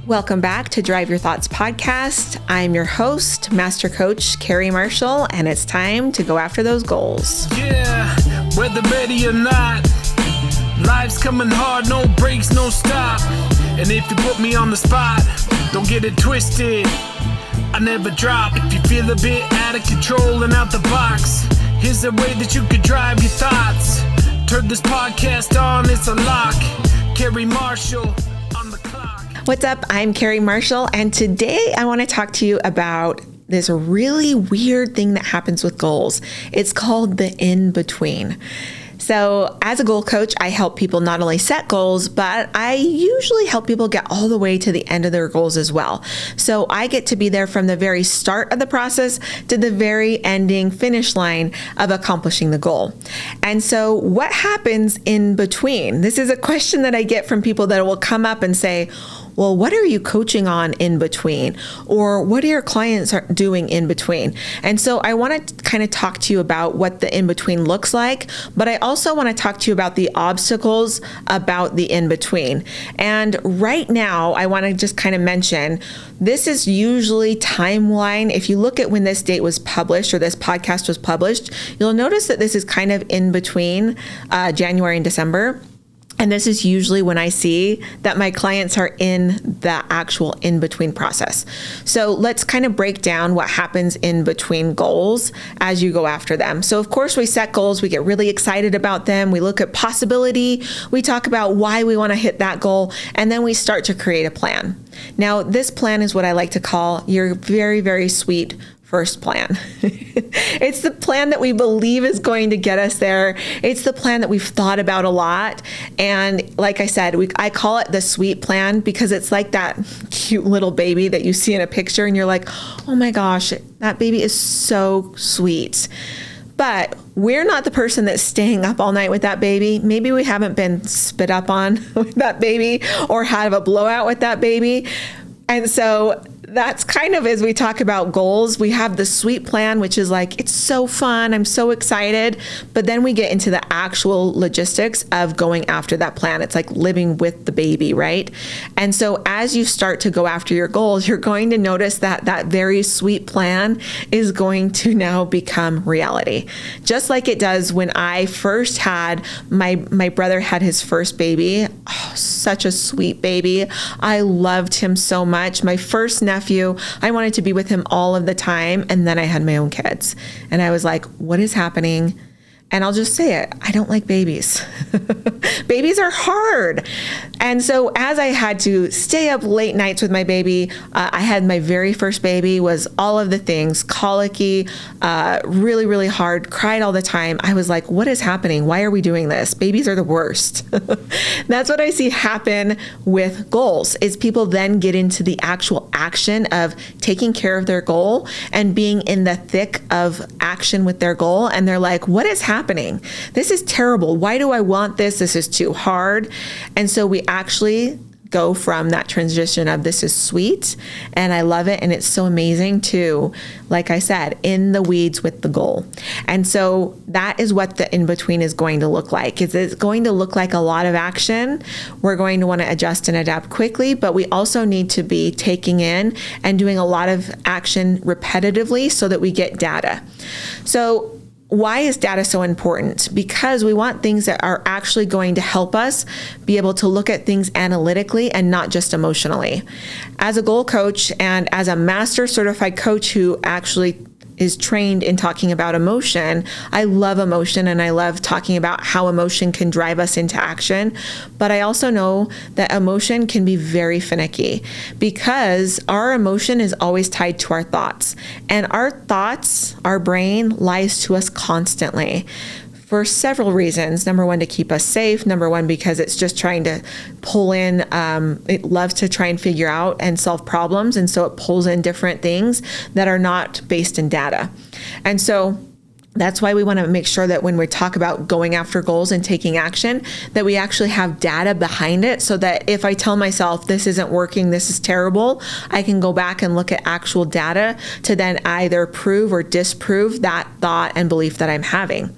Welcome back to Drive Your Thoughts podcast. I'm your host, Master Coach Carrie Marshall, and it's time to go after those goals. Yeah, whether ready or not, life's coming hard, no breaks, no stop. And if you put me on the spot, don't get it twisted, I never drop. If you feel a bit out of control and out the box, here's a way that you could drive your thoughts. Turn this podcast on, it's a lock. Carrie Marshall on the clock. What's up? I'm Carrie Marshall, and today I want to talk to you about this really weird thing that happens with goals. It's called the in-between. So as a goal coach, I help people not only set goals, but I usually help people get all the way to the end of their goals as well. So I get to be there from the very start of the process to the very ending finish line of accomplishing the goal. And so what happens in between? This is a question that I get from people that will come up and say, well, what are you coaching on in between? Or what are your clients doing in between? And so I want to kind of talk to you about what the in between looks like, but I also want to talk to you about the obstacles about the in between. And right now, I want to just kind of mention, this is usually timeline. If you look at when this date was published or this podcast was published, you'll notice that this is kind of in between January and December. And this is usually when I see that my clients are in the actual in-between process. So let's kind of break down what happens in between goals as you go after them. So of course we set goals, we get really excited about them, we look at possibility, we talk about why we want to hit that goal, and then we start to create a plan. Now this plan is what I like to call your very, very sweet first plan. It's the plan that we believe is going to get us there. It's the plan that we've thought about a lot. And like I said, I call it the sweet plan because it's like that cute little baby that you see in a picture and you're like, oh my gosh, that baby is so sweet. But we're not the person that's staying up all night with that baby. Maybe we haven't been spit up on with that baby or have a blowout with that baby. And so that's kind of, as we talk about goals, we have the sweet plan, which is like, it's so fun, I'm so excited. But then we get into the actual logistics of going after that plan. It's like living with the baby, right? And so as you start to go after your goals, you're going to notice that that very sweet plan is going to now become reality. Just like it does when I first had, my brother had his first baby. Oh, such a sweet baby. I loved him so much. My first nephew, I wanted to be with him all of the time. And then I had my own kids. And I was like, what is happening? And I'll just say it, I don't like babies. Babies are hard. And so as I had to stay up late nights with my baby, I had my very first baby, was all of the things, colicky, really, really hard, cried all the time. I was like, what is happening? Why are we doing this? Babies are the worst. That's what I see happen with goals, is people then get into the actual action of taking care of their goal and being in the thick of action with their goal. And they're like, what is happening? This is terrible. Why do I want this? This is too hard. And so we actually go from that transition of this is sweet and I love it and it's so amazing to, like I said, in the weeds with the goal. And so that is what the in-between is going to look like. It's going to look like a lot of action. We're going to want to adjust and adapt quickly, but we also need to be taking in and doing a lot of action repetitively so that we get data. So why is data so important? Because we want things that are actually going to help us be able to look at things analytically and not just emotionally. As a goal coach and as a master certified coach who actually is trained in talking about emotion, I love emotion and I love talking about how emotion can drive us into action. But I also know that emotion can be very finicky because our emotion is always tied to our thoughts. And our thoughts, our brain lies to us constantly for several reasons. Number one, to keep us safe. Number one, because it's just trying to pull in, it loves to try and figure out and solve problems. And so it pulls in different things that are not based in data. And so That's why we want to make sure that when we talk about going after goals and taking action, that we actually have data behind it, so that if I tell myself this isn't working, this is terrible, I can go back and look at actual data to then either prove or disprove that thought and belief that I'm having.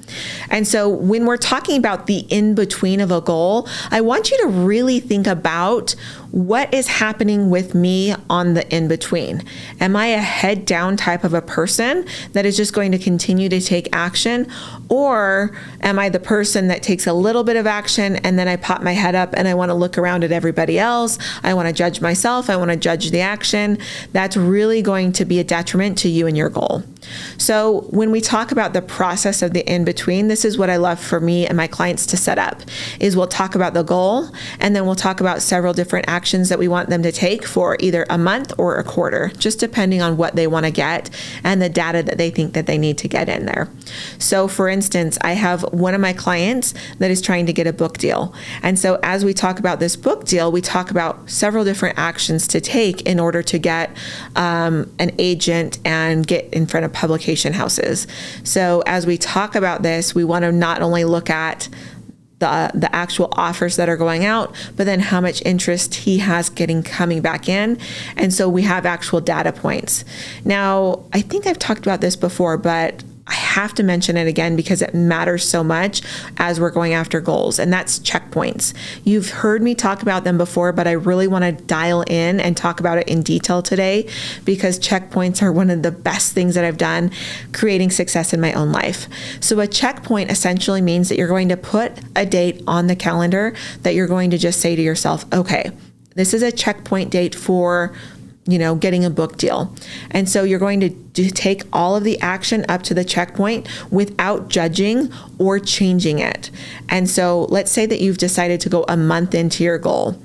And so when we're talking about the in-between of a goal, I want you to really think about what is happening with me on the in-between. Am I a head down type of a person that is just going to continue to take action? Or am I the person that takes a little bit of action and then I pop my head up and I want to look around at everybody else? I want to judge myself. I want to judge the action. That's really going to be a detriment to you and your goal. So when we talk about the process of the in-between, this is what I love for me and my clients to set up, is we'll talk about the goal, and then we'll talk about several different actions that we want them to take for either a month or a quarter, just depending on what they want to get and the data that they think that they need to get in there. So for instance, I have one of my clients that is trying to get a book deal. And so as we talk about this book deal, we talk about several different actions to take in order to get an agent and get in front of publication houses. So as we talk about this, we want to not only look at the actual offers that are going out, but then how much interest he has coming back in. And so we have actual data points. Now, I think I've talked about this before, but I have to mention it again because it matters so much as we're going after goals, and that's checkpoints. You've heard me talk about them before, but I really want to dial in and talk about it in detail today, because checkpoints are one of the best things that I've done creating success in my own life. So a checkpoint essentially means that you're going to put a date on the calendar that you're going to just say to yourself, okay, this is a checkpoint date for getting a book deal. And so you're going to take all of the action up to the checkpoint without judging or changing it. And so let's say that you've decided to go a month into your goal,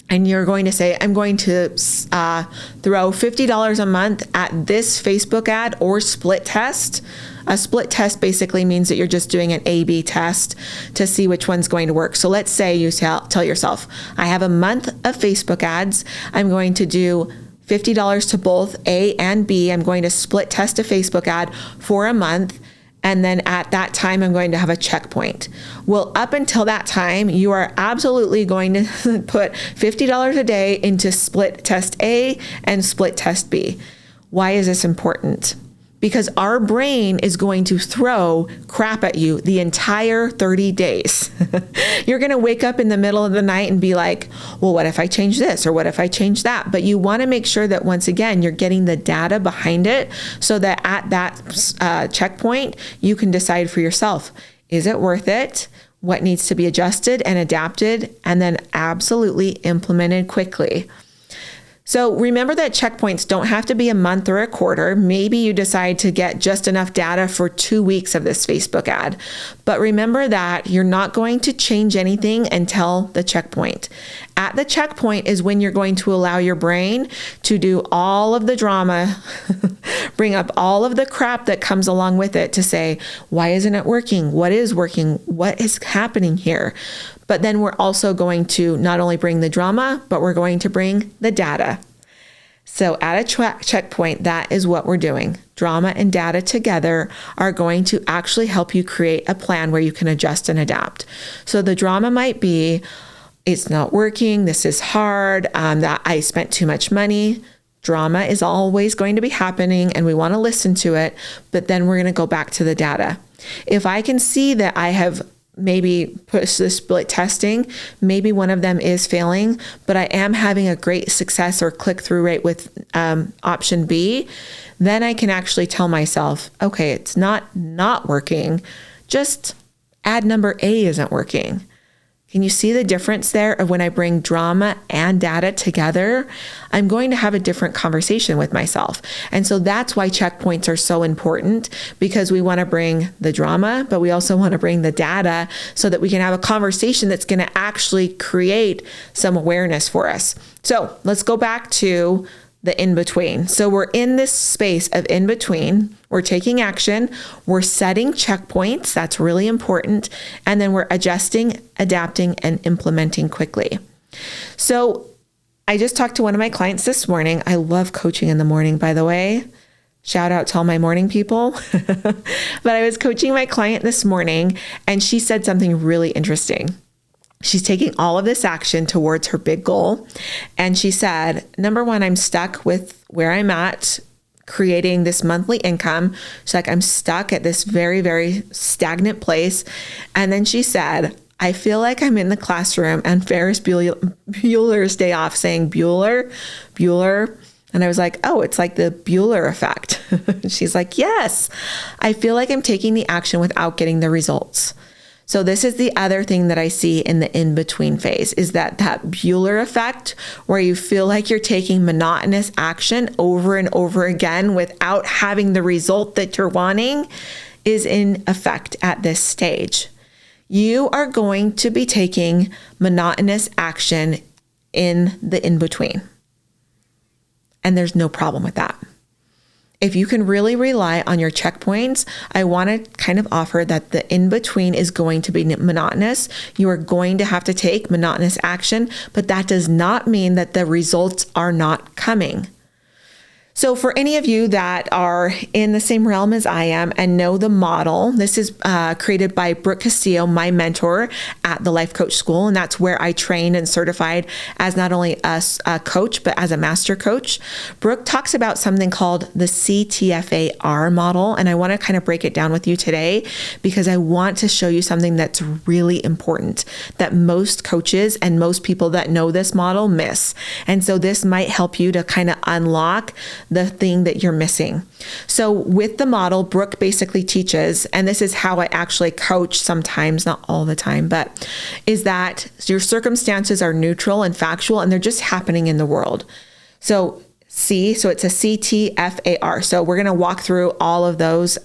and you're going to say, I'm going to throw $50 a month at this Facebook ad or split test. A split test basically means that you're just doing an A/B test to see which one's going to work. So let's say you tell yourself, I have a month of Facebook ads. I'm going to do $50 to both A and B. I'm going to split test a Facebook ad for a month. And then at that time, I'm going to have a checkpoint. Well, up until that time, you are absolutely going to put $50 a day into split test A and split test B. Why is this important? Because our brain is going to throw crap at you the entire 30 days. You're going to wake up in the middle of the night and be like, well, what if I change this? Or what if I change that? But you want to make sure that once again, you're getting the data behind it so that at that checkpoint, you can decide for yourself, is it worth it? What needs to be adjusted and adapted, and then absolutely implemented quickly. So remember that checkpoints don't have to be a month or a quarter. Maybe you decide to get just enough data for 2 weeks of this Facebook ad. But remember that you're not going to change anything until the checkpoint. At the checkpoint is when you're going to allow your brain to do all of the drama, bring up all of the crap that comes along with it to say, why isn't it working? What is working? What is happening here? But then we're also going to not only bring the drama, but we're going to bring the data. So at a checkpoint, that is what we're doing. Drama and data together are going to actually help you create a plan where you can adjust and adapt. So the drama might be, it's not working, this is hard, that I spent too much money. Drama is always going to be happening and we want to listen to it, but then we're going to go back to the data. If I can see that I have maybe push the split testing, maybe one of them is failing, but I am having a great success or click-through rate with option B, then I can actually tell myself, okay, it's not working, just ad number A isn't working. Can you see the difference there of when I bring drama and data together? I'm going to have a different conversation with myself. And so that's why checkpoints are so important, because we want to bring the drama, but we also want to bring the data so that we can have a conversation that's going to actually create some awareness for us. So let's go back to the in-between. So we're in this space of in-between. We're taking action. We're setting checkpoints. That's really important. And then we're adjusting, adapting, and implementing quickly. So I just talked to one of my clients this morning. I love coaching in the morning, by the way. Shout out to all my morning people. But I was coaching my client this morning and she said something really interesting. She's taking all of this action towards her big goal. And she said, number one, I'm stuck with where I'm at, creating this monthly income. She's like, I'm stuck at this very, very stagnant place. And then she said, I feel like I'm in the classroom and Ferris Bueller's Day Off saying, Bueller. And I was like, oh, it's like the Bueller effect. She's like, yes, I feel like I'm taking the action without getting the results. So this is the other thing that I see in the in-between phase is that Bueller effect where you feel like you're taking monotonous action over and over again without having the result that you're wanting is in effect at this stage. You are going to be taking monotonous action in the in-between. And there's no problem with that. If you can really rely on your checkpoints, I want to kind of offer that the in-between is going to be monotonous. You are going to have to take monotonous action, but that does not mean that the results are not coming. So for any of you that are in the same realm as I am and know the model, this is created by Brooke Castillo, my mentor at the Life Coach School. And that's where I trained and certified as not only a coach, but as a master coach. Brooke talks about something called the CTFAR model. And I want to kind of break it down with you today because I want to show you something that's really important that most coaches and most people that know this model miss. And so this might help you to kind of unlock the thing that you're missing. So with the model, Brooke basically teaches, and this is how I actually coach sometimes, not all the time, but is that your circumstances are neutral and factual and they're just happening in the world. So it's a CTFAR. So we're going to walk through all of those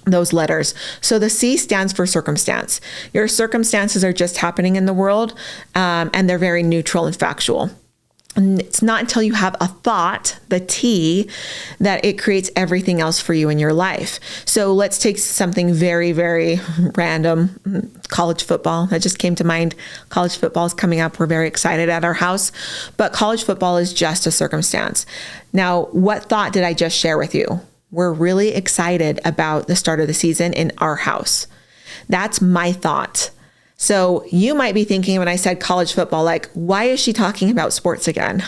letters. So the C stands for circumstance. Your circumstances are just happening in the world, and they're very neutral and factual. And it's not until you have a thought, the T, that it creates everything else for you in your life. So let's take something very, very random. College football. That just came to mind. College football is coming up. We're very excited at our house. But college football is just a circumstance. Now, what thought did I just share with you? We're really excited about the start of the season in our house. That's my thought. So you might be thinking when I said college football, like, why is she talking about sports again?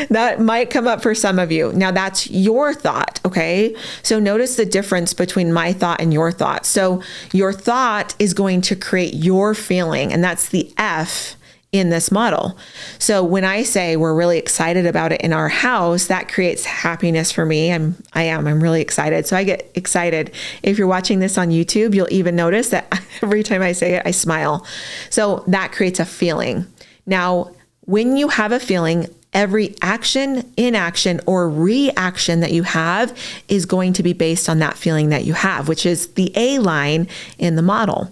That might come up for some of you. Now that's your thought. Okay. So notice the difference between my thought and your thought. So your thought is going to create your feeling, and that's the F in this model. So when I say we're really excited about it in our house, that creates happiness for me. I'm really excited. So I get excited. If you're watching this on YouTube, you'll even notice that every time I say it, I smile. So that creates a feeling. Now, when you have a feeling, every action, inaction, or reaction that you have is going to be based on that feeling that you have, which is the A line in the model.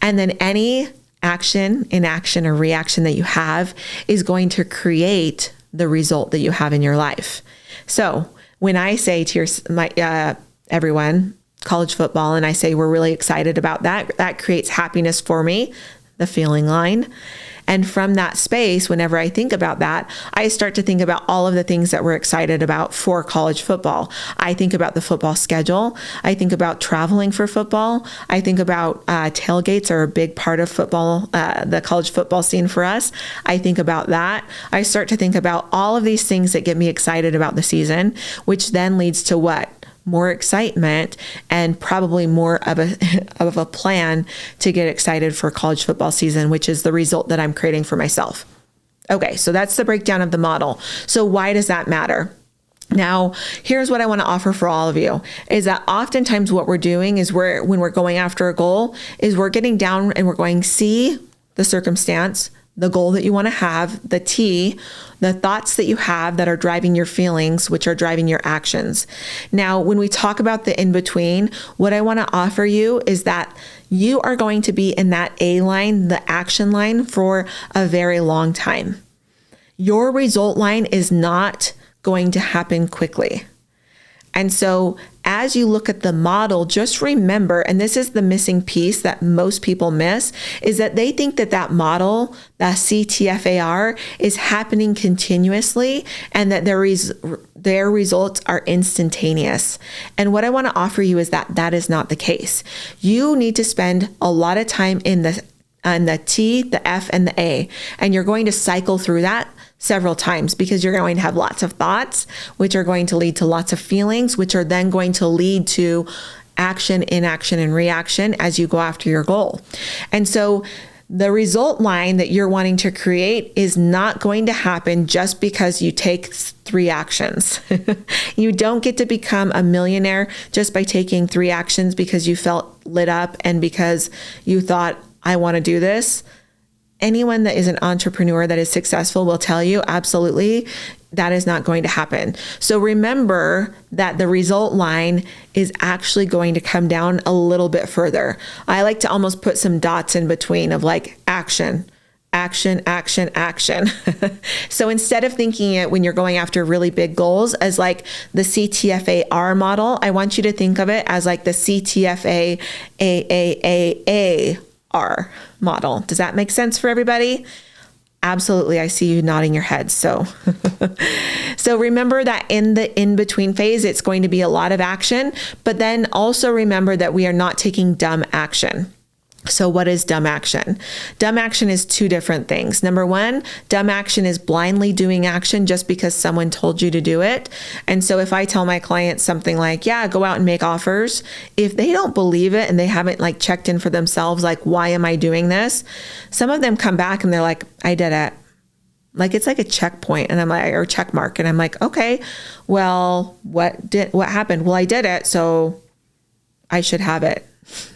And then any action, inaction, or reaction that you have is going to create the result that you have in your life. So when I say to everyone, college football, and I say we're really excited about that, that creates happiness for me, the feeling line. And from that space, whenever I think about that, I start to think about all of the things that we're excited about for college football. I think about the football schedule. I think about traveling for football. I think about tailgates are a big part of football, the college football scene for us. I think about that. I start to think about all of these things that get me excited about the season, which then leads to what? More excitement and probably more of a plan to get excited for college football season, which is the result that I'm creating for myself. Okay, so that's the breakdown of the model. So why does that matter? Now, here's what I want to offer for all of you is that oftentimes what we're doing is when we're going after a goal is we're getting down and we're going, see the circumstance, the goal that you want to have, the T, the thoughts that you have that are driving your feelings, which are driving your actions. Now, when we talk about the in-between, what I want to offer you is that you are going to be in that A line, the action line, for a very long time. Your result line is not going to happen quickly. And so as you look at the model, just remember, and this is the missing piece that most people miss, is that they think that that model, that CTFAR, is happening continuously and that their results are instantaneous. And what I want to offer you is that that is not the case. You need to spend a lot of time in the T, the F, and the A, and you're going to cycle through that several times because you're going to have lots of thoughts, which are going to lead to lots of feelings, which are then going to lead to action, inaction, and reaction as you go after your goal. And so the result line that you're wanting to create is not going to happen just because you take 3 actions. You don't get to become a millionaire just by taking 3 actions because you felt lit up and because you thought, I want to do this. Anyone that is an entrepreneur that is successful will tell you absolutely that is not going to happen. So remember that the result line is actually going to come down a little bit further. I like to almost put some dots in between of like action, action, action, action. So instead of thinking it when you're going after really big goals as like the CTFAR model, I want you to think of it as like the CTFA AAAAR model. Does that make sense for everybody? Absolutely. I see you nodding your head. So remember that in the in-between phase, it's going to be a lot of action, but then also remember that we are not taking dumb action. So what is dumb action? Dumb action is 2 different things. Number 1, dumb action is blindly doing action just because someone told you to do it. And so if I tell my clients something like, yeah, go out and make offers, if they don't believe it and they haven't like checked in for themselves, like, why am I doing this? Some of them come back and they're like, I did it. Like, it's like a checkpoint and I'm like, or check mark. And I'm like, okay, well, what happened? Well, I did it. So I should have it.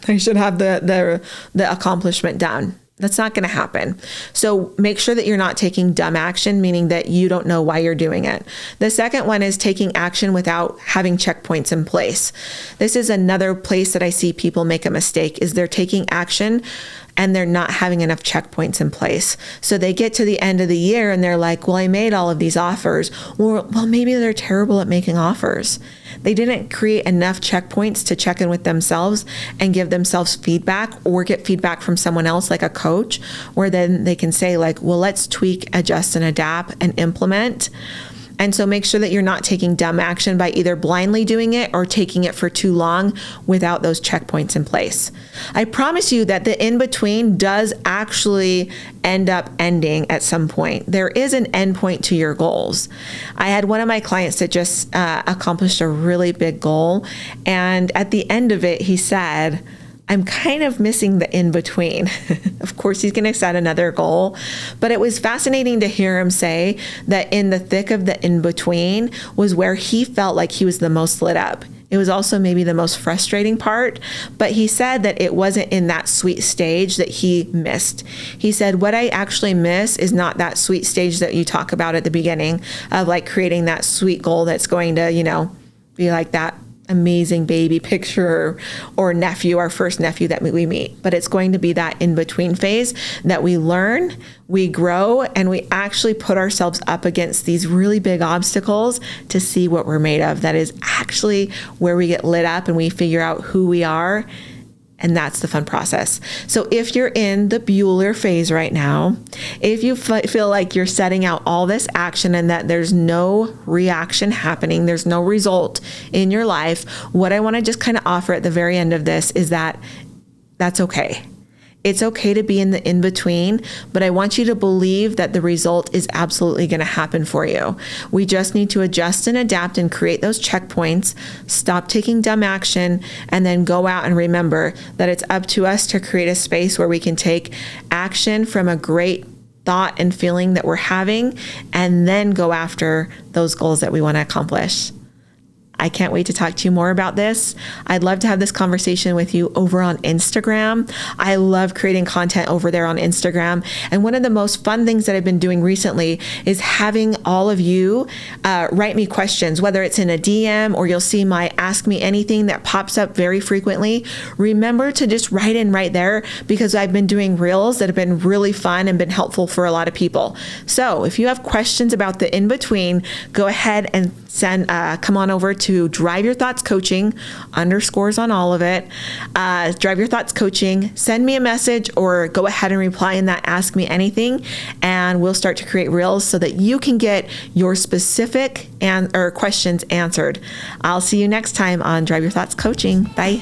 I should have the accomplishment done. That's not going to happen. So make sure that you're not taking dumb action, meaning that you don't know why you're doing it. The second one is taking action without having checkpoints in place. This is another place that I see people make a mistake, is they're taking action and they're not having enough checkpoints in place. So they get to the end of the year and they're like, well, I made all of these offers. Well, maybe they're terrible at making offers. They didn't create enough checkpoints to check in with themselves and give themselves feedback or get feedback from someone else like a coach, where then they can say like, well, let's tweak, adjust, and adapt and implement. And so make sure that you're not taking dumb action by either blindly doing it or taking it for too long without those checkpoints in place. I promise you that the in-between does actually end up ending at some point. There is an end point to your goals. I had one of my clients that just accomplished a really big goal. And at the end of it, he said, I'm kind of missing the in-between. Of course, he's going to set another goal, but it was fascinating to hear him say that in the thick of the in-between was where he felt like he was the most lit up. It was also maybe the most frustrating part, but he said that it wasn't in that sweet stage that he missed. He said, what I actually miss is not that sweet stage that you talk about at the beginning of like creating that sweet goal that's going to, be like that amazing baby picture or nephew, our first nephew that we meet. But it's going to be that in-between phase that we learn, we grow, and we actually put ourselves up against these really big obstacles to see what we're made of. That is actually where we get lit up and we figure out who we are. And that's the fun process. So if you're in the Bueller phase right now, if you feel like you're setting out all this action and that there's no reaction happening, there's no result in your life, what I want to just kind of offer at the very end of this is that that's okay. It's okay to be in the in-between, but I want you to believe that the result is absolutely going to happen for you. We just need to adjust and adapt and create those checkpoints, stop taking dumb action, and then go out and remember that it's up to us to create a space where we can take action from a great thought and feeling that we're having, and then go after those goals that we want to accomplish. I can't wait to talk to you more about this. I'd love to have this conversation with you over on Instagram. I love creating content over there on Instagram. And one of the most fun things that I've been doing recently is having all of you write me questions, whether it's in a DM or you'll see my Ask Me Anything that pops up very frequently. Remember to just write in right there, because I've been doing reels that have been really fun and been helpful for a lot of people. So if you have questions about the in-between, go ahead and come on over to to Drive Your Thoughts Coaching, underscores on all of it. Drive Your Thoughts Coaching. Send me a message or go ahead and reply in that Ask Me Anything, and we'll start to create reels so that you can get your specific or questions answered. I'll see you next time on Drive Your Thoughts Coaching. Bye.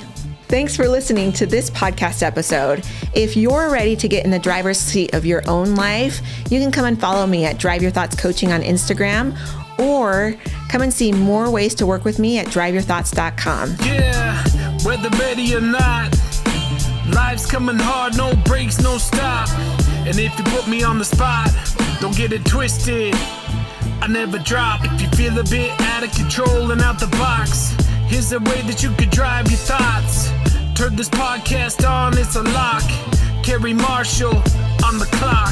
Thanks for listening to this podcast episode. If you're ready to get in the driver's seat of your own life, you can come and follow me at Drive Your Thoughts Coaching on Instagram, or come and see more ways to work with me at driveyourthoughts.com. Yeah, whether ready or not, life's coming hard, no breaks, no stop. And if you put me on the spot, don't get it twisted, I never drop. If you feel a bit out of control and out the box, here's a way that you could drive your thoughts. Turn this podcast on, it's a lock. Carrie Marshall on the clock.